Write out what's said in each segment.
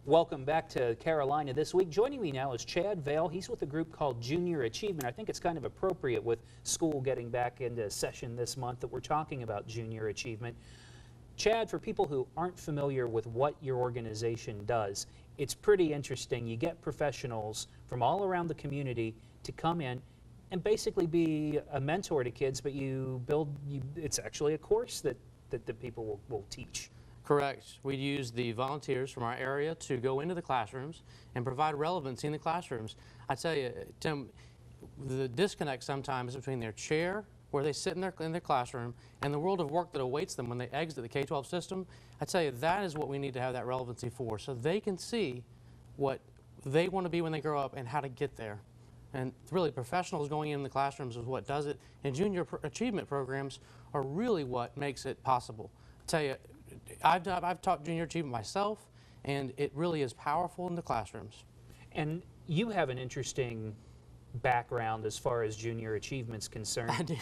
Welcome back to Carolina This Week. Joining me now is Chad Vail. He's with a group called Junior Achievement. I think it's kind of appropriate with school getting back into session this month that we're talking about Junior Achievement. Chad, for people who aren't familiar with what your organization does, it's pretty interesting. You get professionals from all around the community to come in and basically be a mentor to kids, but it's actually a course that the people will teach. Correct. We use the volunteers from our area to go into the classrooms and provide relevancy in the classrooms. I tell you, Tim, the disconnect sometimes between their chair, where they sit in their classroom, and the world of work that awaits them when they exit the K-12 system, I tell you, that is what we need to have that relevancy for, so they can see what they want to be when they grow up and how to get there. And really, professionals going in the classrooms is what does it, and junior achievement programs are really what makes it possible. I tell you, I've taught junior achievement myself, and it really is powerful in the classrooms. And you have an interesting background as far as junior achievement's concerned. I do.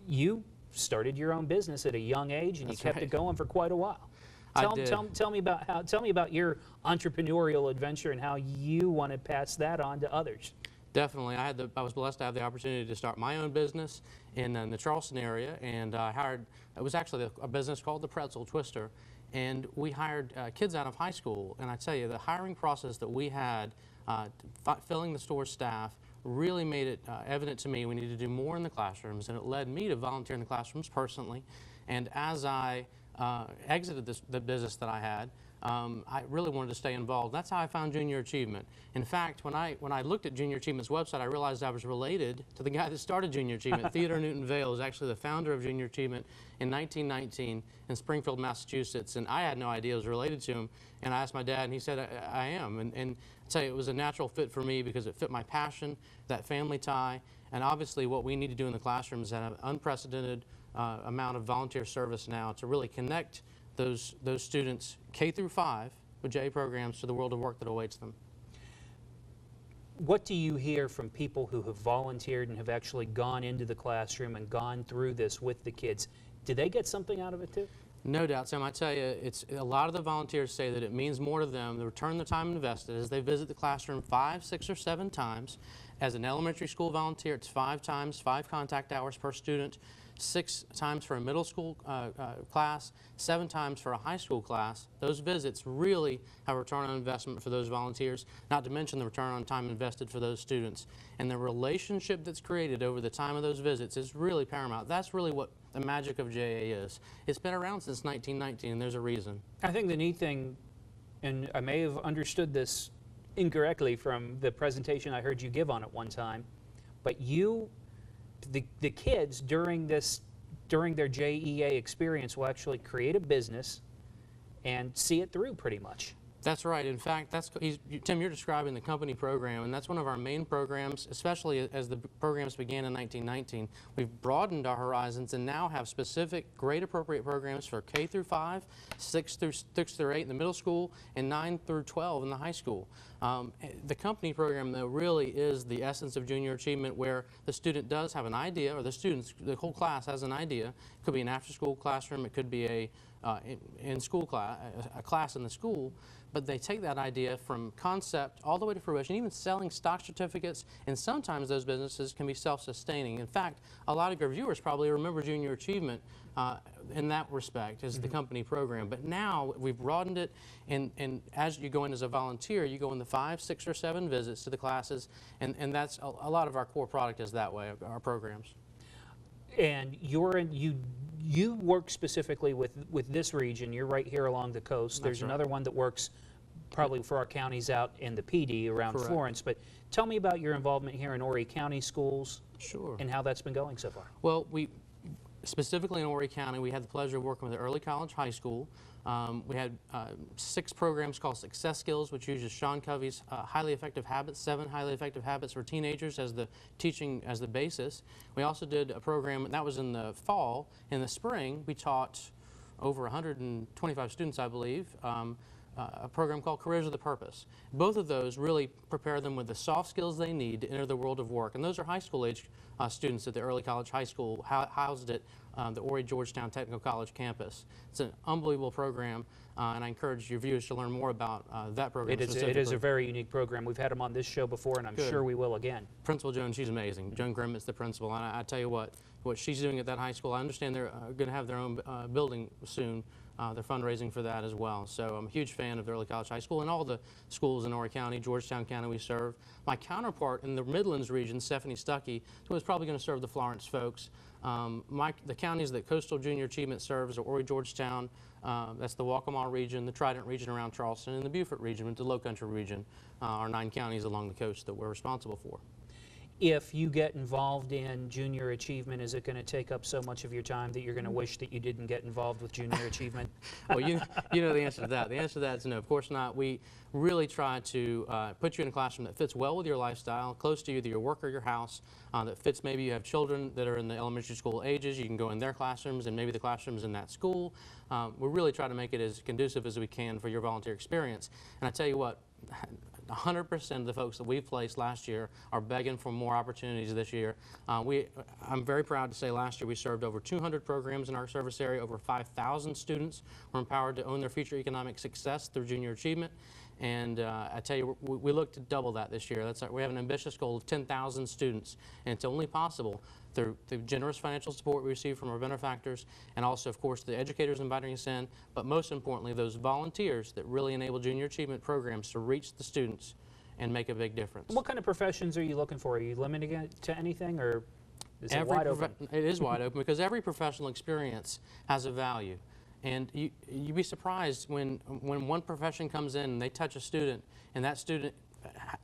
You started your own business at a young age, and That's you kept right. it going for quite a while. I did. Tell me about your entrepreneurial adventure and how you want to pass that on to others. Definitely. I was blessed to have the opportunity to start my own business in the Charleston area, and it was actually a business called the Pretzel Twister, and we hired kids out of high school. And I tell you, the hiring process that we had, filling the store staff, really made it evident to me we needed to do more in the classrooms, and it led me to volunteer in the classrooms personally. And as I exited the business that I had, I really wanted to stay involved. That's how I found Junior Achievement. In fact, when I looked at Junior Achievement's website, I realized I was related to the guy that started Junior Achievement. Theodore Newton Vail is actually the founder of Junior Achievement in 1919 in Springfield, Massachusetts, and I had no idea I was related to him. And I asked my dad, and he said, I am. And I tell you, it was a natural fit for me because it fit my passion, that family tie, and obviously what we need to do in the classrooms is have an unprecedented amount of volunteer service now to really connect those students K through 5 with JA programs to the world of work that awaits them. What do you hear from people who have volunteered and have actually gone into the classroom and gone through this with the kids? Do they get something out of it too? No doubt, Sam. I tell you, a lot of the volunteers say that it means more to them to return the time invested as they visit the classroom 5, 6, or 7 times. As an elementary school volunteer, it's 5 times, 5 contact hours per student, 6 times for a middle school class, 7 times for a high school class. Those visits really have a return on investment for those volunteers, not to mention the return on time invested for those students. And the relationship that's created over the time of those visits is really paramount. That's really what the magic of JA is. It's been around since 1919, and there's a reason. I think the neat thing, and I may have understood this incorrectly from the presentation I heard you give on it one time, but the kids during their JEA experience will actually create a business and see it through pretty much. That's right. In fact, Tim, you're describing the company program, and that's one of our main programs, especially as the programs began in 1919. We've broadened our horizons and now have specific grade appropriate programs for K through 5, 6 through 8 in the middle school, and 9 through 12 in the high school. The company program, though, really is the essence of Junior Achievement, where the student does have an idea, or the whole class has an idea. It could be an after-school classroom, it could be a class in the school, but they take that idea from concept all the way to fruition, even selling stock certificates, and sometimes those businesses can be self-sustaining. In fact, a lot of your viewers probably remember Junior Achievement in that respect as the company program, but now we've broadened it, and as you go in as a volunteer, you go in the 5, 6, or 7 visits to the classes, and that's a lot of our core product is that way, our programs. And you work specifically with this region. You're right here along the coast. There's another one that works probably for our counties out in the PD around Correct. Florence. But tell me about your involvement here in Horry County schools. Sure. And how that's been going so far. Well, specifically in Horry County, we had the pleasure of working with the early college high school. We had 6 programs called Success Skills, which uses Sean Covey's highly effective habits, 7 highly effective habits for teenagers as the teaching as the basis. We also did a program that was in the fall. In the spring, we taught over 125 students, I believe, a program called Careers with a Purpose. Both of those really prepare them with the soft skills they need to enter the world of work. And those are high school age students at the Early College High School housed at the Horry Georgetown Technical College campus. It's an unbelievable program, and I encourage your viewers to learn more about that program. It is a very unique program. We've had them on this show before, and I'm sure we will again. Principal Joan, she's amazing. Joan Grimmett's the principal, and I tell you what she's doing at that high school, I understand they're going to have their own building soon. They're fundraising for that as well. So I'm a huge fan of the Early College High School and all the schools in Horry County, Georgetown County we serve. My counterpart in the Midlands region, Stephanie Stuckey, who is probably going to serve the Florence folks. The counties that Coastal Junior Achievement serves are Horry, Georgetown, that's the Waccamaw region, the Trident region around Charleston, and the Beaufort region, the Low Country region, are 9 counties along the coast that we're responsible for. If you get involved in junior achievement, is it going to take up so much of your time that you're going to wish that you didn't get involved with junior achievement? Well, you know the answer to that. The answer to that is no, of course not. We really try to put you in a classroom that fits well with your lifestyle, close to either your work or your house, that fits. Maybe you have children that are in the elementary school ages. You can go in their classrooms and maybe the classrooms in that school. We really try to make it as conducive as we can for your volunteer experience. And I tell you what, 100% of the folks that we've placed last year are begging for more opportunities this year. I'm very proud to say last year we served over 200 programs in our service area. Over 5,000 students were empowered to own their future economic success through junior achievement. And I tell you, we look to double that this year. We have an ambitious goal of 10,000 students, and it's only possible through the generous financial support we receive from our benefactors, and also, of course, the educators inviting us in, but most importantly, those volunteers that really enable junior achievement programs to reach the students and make a big difference. What kind of professions are you looking for? Are you limiting it to anything, or is it wide open? It is wide open because every professional experience has a value. And you'd be surprised when one profession comes in and they touch a student, and that student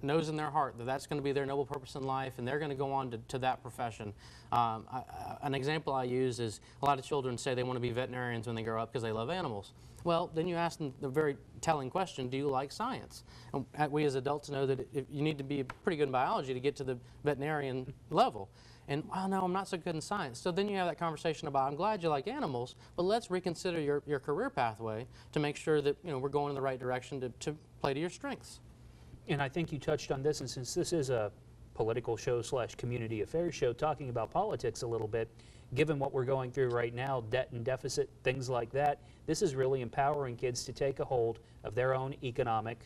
knows in their heart that that's going to be their noble purpose in life, and they're going to go on to that profession. An example I use is a lot of children say they want to be veterinarians when they grow up because they love animals. Well, then you ask them the very telling question, do you like science? And we as adults know that you need to be pretty good in biology to get to the veterinarian level. And, well, no, I'm not so good in science. So then you have that conversation about, I'm glad you like animals, but let's reconsider your career pathway to make sure that we're going in the right direction to play to your strengths. And I think you touched on this, and since this is a political show / community affairs show talking about politics a little bit, given what we're going through right now, debt and deficit, things like that, this is really empowering kids to take a hold of their own economic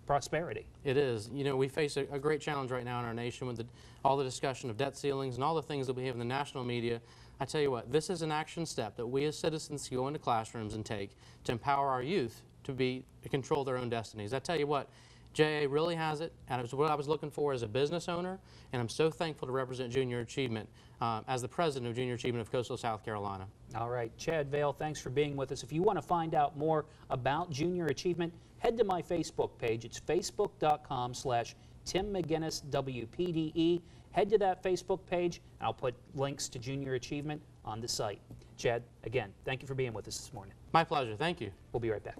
prosperity. It is. We face a great challenge right now in our nation with all the discussion of debt ceilings and all the things that we have in the national media. I tell you what, this is an action step that we as citizens go into classrooms and take to empower our youth to control their own destinies. I tell you what, JA really has it, and it's what I was looking for as a business owner, and I'm so thankful to represent Junior Achievement as the president of Junior Achievement of Coastal South Carolina. All right, Chad Vail, thanks for being with us. If you want to find out more about Junior Achievement, head to my Facebook page. It's facebook.com/Tim McGinnis WPDE. Head to that Facebook page, and I'll put links to Junior Achievement on the site. Chad, again, thank you for being with us this morning. My pleasure. Thank you. We'll be right back.